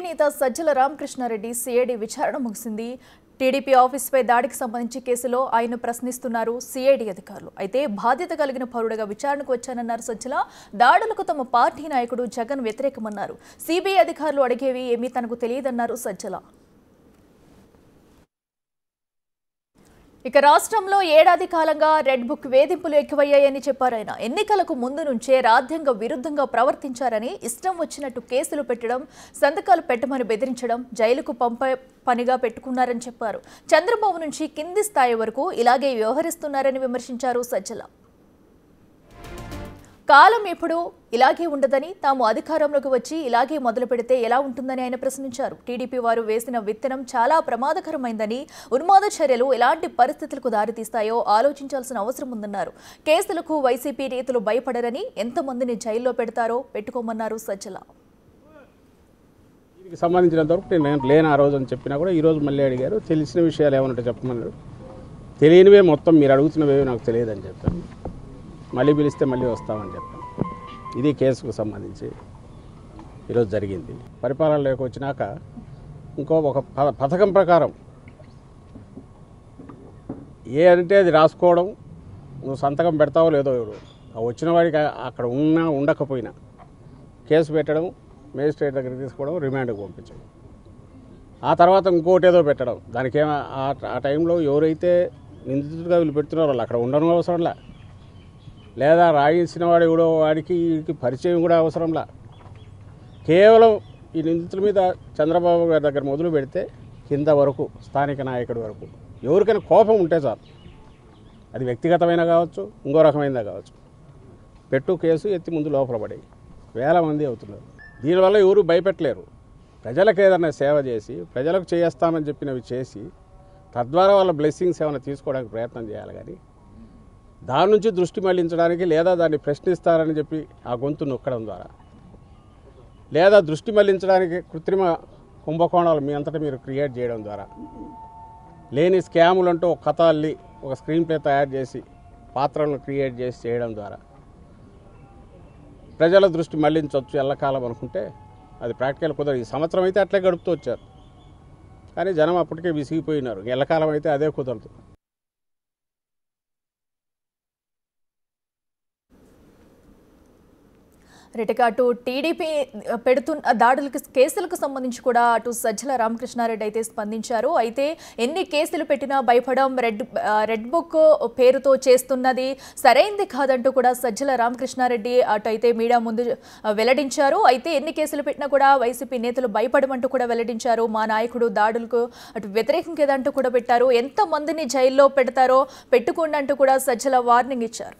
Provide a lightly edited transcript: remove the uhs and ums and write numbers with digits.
నేత సజ్జల రామకృష్ణారెడ్డి సిఐడి విచారణ ముగిసింది. టీడీపీ ఆఫీసుపై దాడికి సంబంధించి కేసులో ఆయన ప్రశ్నిస్తున్నారు సిఐడి అధికారులు. అయితే బాధ్యత కలిగిన పౌరుడిగా విచారణకు వచ్చానన్నారు సజ్జల. దాడులకు తమ పార్టీ నాయకుడు జగన్ వ్యతిరేకమన్నారు. సిబిఐ అధికారులు అడిగేవి ఏమీ తనకు తెలియదన్నారు సజ్జల. ఇక రాష్ట్రంలో ఏడాది కాలంగా రెడ్ బుక్ వేధింపులు ఎక్కువయ్యాయని చెప్పారాయన. ఎన్నికలకు ముందు నుంచే రాజ్యాంగ విరుద్ధంగా ప్రవర్తించారని, ఇష్టం వచ్చినట్టు కేసులు పెట్టడం, సంతకాలు పెట్టమని బెదిరించడం, జైలుకు పంపే పనిగా పెట్టుకున్నారని చెప్పారు. చంద్రబాబు నుంచి కింది స్థాయి వరకు ఇలాగే వ్యవహరిస్తున్నారని విమర్శించారు సజ్జల. కాలం ఇప్పుడు ఇలాగే ఉండదని, తాము అధికారంలోకి వచ్చి ఇలాగే మొదలు పెడితే ఎలా ఉంటుందని ఆయన ప్రశ్నించారు. టీడీపీ వారు వేసిన విత్తనం చాలా ప్రమాదకరమైందని, ఉన్మాద చర్యలు ఎలాంటి పరిస్థితులకు దారితీస్తాయో ఆలోచించాల్సిన అవసరం ఉందన్నారు. కేసులకు వైసీపీ నేతలు భయపడరని, ఎంతమందిని జైల్లో పెడతారో పెట్టుకోమన్నారు సజ్జల. దీనికి సంబంధించినంత వరకు నేను లేని ఆ రోజు అని చెప్పినా కూడా ఈరోజు మళ్ళీ అడిగారు. తెలిసిన విషయాలు ఏమన్నట్టు చెప్పమన్నారు. తెలియనివే మొత్తం మీరు అడుగుతున్నవే నాకు తెలియదని చెప్పాను. మళ్ళీ పిలిస్తే మళ్ళీ వస్తామని చెప్పాను. ఇది కేసుకు సంబంధించి ఈరోజు జరిగింది. పరిపాలనలోకి వచ్చినాక ఒక పథకం ప్రకారం ఏ అంటే అది రాసుకోవడం, నువ్వు సంతకం పెడతావో లేదో వచ్చిన వాడికి అక్కడ ఉన్నా ఉండకపోయినా కేసు పెట్టడం, మేజిస్ట్రేట్ దగ్గరికి తీసుకోవడం, రిమాండ్కి పంపించడం, ఆ తర్వాత ఇంకోటి ఏదో పెట్టడం. దానికి ఆ టైంలో ఎవరైతే నిందితుడిగా వీళ్ళు పెడుతున్నారో వాళ్ళు అక్కడ ఉండడం అవసరంలా, లేదా రాయించిన వాడు ఎవడో వాడికి పరిచయం కూడా అవసరంలా. కేవలం ఈ నిందితుల మీద చంద్రబాబు గారి దగ్గర మొదలు పెడితే కింద వరకు, స్థానిక నాయకుడి వరకు ఎవరికైనా కోపం ఉంటే చాలు. అది వ్యక్తిగతమైన కావచ్చు, ఇంకో రకమైనదా కావచ్చు. పెట్టు కేసు ఎత్తి ముందు లోపల పడి వేల మంది అవుతున్నారు. దీనివల్ల ఎవరు భయపెట్టలేరు. ప్రజలకు ఏదైనా సేవ చేసి, ప్రజలకు చేస్తామని చెప్పినవి చేసి, తద్వారా వాళ్ళ బ్లెస్సింగ్స్ ఏమైనా తీసుకోవడానికి ప్రయత్నం చేయాలి. కానీ దాని నుంచి దృష్టి మళ్లించడానికి, లేదా దాన్ని ప్రశ్నిస్తారని చెప్పి ఆ గొంతు నొక్కడం ద్వారా, లేదా దృష్టి మళ్లించడానికి కృత్రిమ కుంభకోణాలు మీ అంతటా మీరు క్రియేట్ చేయడం ద్వారా, లేని స్కాములు అంటూ ఒక కథ అల్లి ఒక స్క్రీన్ ప్లే తయారు చేసి పాత్రలను క్రియేట్ చేసి చేయడం ద్వారా ప్రజల దృష్టి మళ్లించవచ్చు ఎల్లకాలం అనుకుంటే అది ప్రాక్టికల్ కుదరదు. ఈ సంవత్సరం అయితే అట్లే గడుపుతూ వచ్చారు, కానీ జనం అప్పటికే విసిగిపోయినారు. ఎల్లకాలం అయితే అదే కుదరదు. రిటక అటు టీడీపీ పెడుతున్న దాడులకు, కేసులకు సంబంధించి కూడా అటు సజ్జల రామకృష్ణారెడ్డి అయితే స్పందించారు. అయితే ఎన్ని కేసులు పెట్టినా భయపడం, రెడ్ బుక్ పేరుతో చేస్తున్నది సరైంది కాదంటూ కూడా సజ్జల రామకృష్ణారెడ్డి అటు అయితే మీడియా ముందు వెల్లడించారు. అయితే ఎన్ని కేసులు పెట్టినా కూడా వైసీపీ నేతలు భయపడమంటూ కూడా వెల్లడించారు. మా నాయకుడు దాడులకు అటు వ్యతిరేకం కేదంటూ కూడా పెట్టారు. ఎంతమందిని జైల్లో పెడతారో పెట్టుకోండి అంటూ కూడా సజ్జల వార్నింగ్ ఇచ్చారు.